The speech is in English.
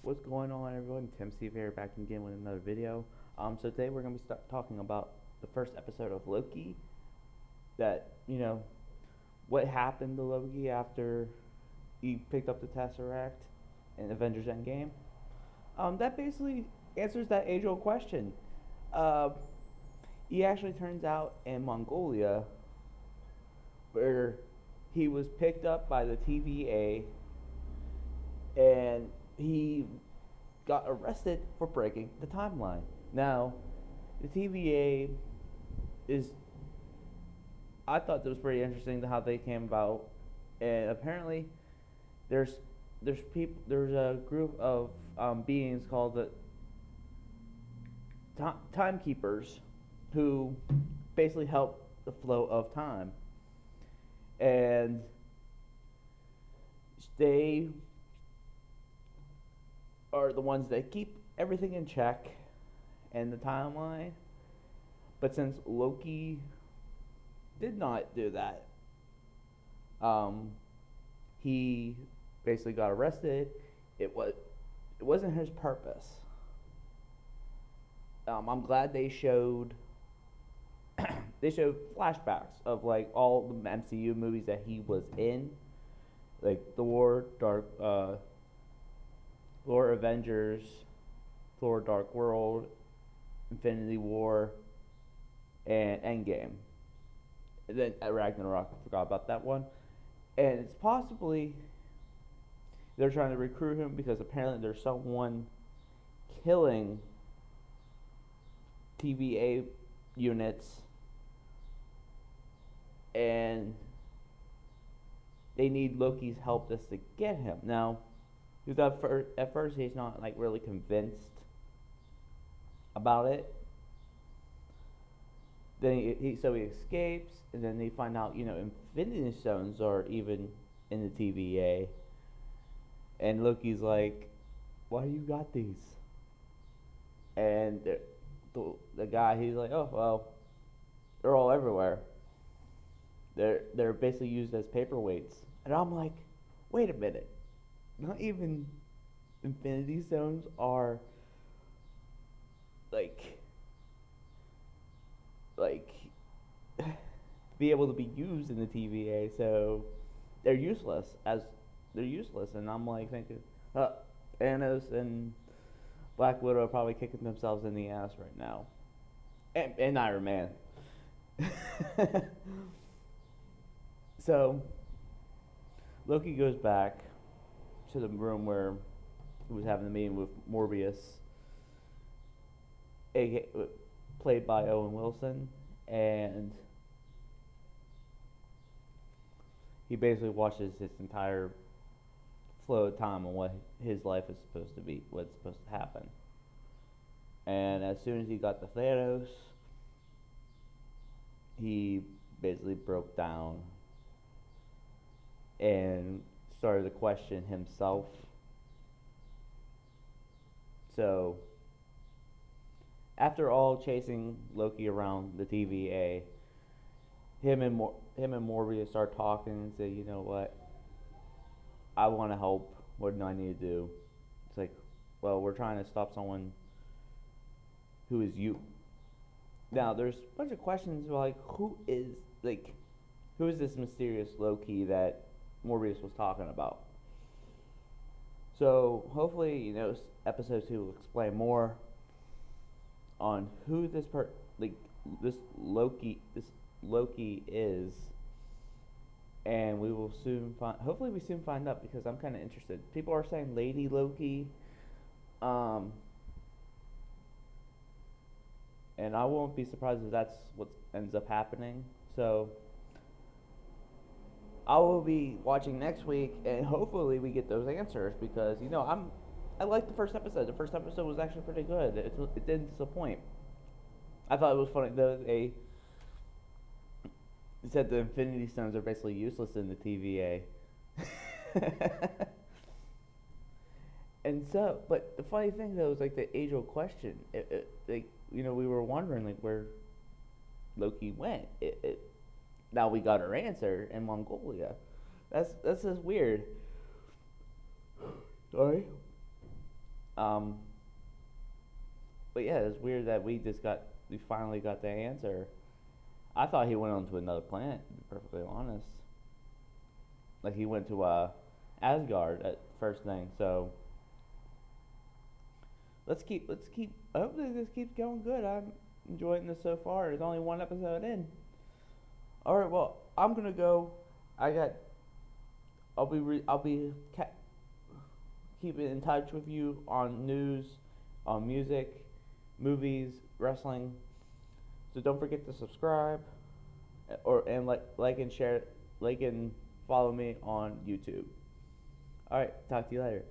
What's going on, everyone? Tim Steve here, back again with another video. So today we're gonna be talking about the first episode of Loki. That what happened to Loki after he picked up the Tesseract in Avengers Endgame. That basically answers that age-old question. Uh, he actually turns out in Mongolia, where he was picked up by the TVA, and he got arrested for breaking the timeline. Now, the TVA is. I thought that was pretty interesting how they came about, and apparently there's there's a group of beings called the timekeepers who basically help the flow of time, and they are the ones that keep everything in check and the timeline. But since Loki did not do that, um, he basically got arrested. It wasn't his purpose. I'm glad they showed flashbacks of like all the MCU movies that he was in, like Thor, Avengers, Thor: Dark World, Infinity War, and Endgame. And then at Ragnarok, I forgot about that one. And it's possibly they're trying to recruit him because apparently there's someone killing TVA units, and they need Loki's help just to get him. Now, because at first he's not like really convinced about it. Then he escapes, and then they find out Infinity Stones are even in the TVA, and Loki's like, "Why you got these?" And the guy, he's like, "Oh well, they're all everywhere. They're basically used as paperweights." And I'm like, "Wait a minute, not even Infinity Stones are like like be able to be used in the TVA, so they're useless as they're useless." And I'm like thinking, Thanos and Black Widow are probably kicking themselves in the ass right now, and Iron Man. So Loki goes back to the room where he was having the meeting with Morbius, played by Owen Wilson, and he basically watches his entire flow of time and what his life is supposed to be, what's supposed to happen. And as soon as he got the Thanos, he basically broke down and started to question himself. So, after all chasing Loki around the TVA, him and Morbius start talking and say, "You know what? I want to help. What do I need to do?" It's like, "Well, we're trying to stop someone who is you." Now, there's a bunch of questions like, like, who is this mysterious Loki that Morbius was talking about? So hopefully, episode 2 will explain more on who like this Loki is, and we will soon find. Hopefully, we soon find out because I'm kind of interested. People are saying Lady Loki, um, and I won't be surprised if that's what ends up happening. So I will be watching next week, and hopefully we get those answers because I liked the first episode. The first episode was actually pretty good. It didn't disappoint. I thought it was funny though. They said the Infinity Stones are basically useless in the TVA. And so, but the funny thing though is like the age-old question. Like we were wondering like where Loki went. Now we got our answer in Mongolia. That's just weird. Sorry. Um, but yeah, it's weird that we finally got the answer. I thought he went on to another planet. To be perfectly honest, like he went to Asgard at first thing. So let's keep. Hopefully this keeps going good. I'm enjoying this so far. There's only one episode in. All right, well I'm gonna go. I got. I'll be keeping in touch with you on news, on music, movies, wrestling. So don't forget to subscribe, and like and share, like and follow me on YouTube. All right, talk to you later.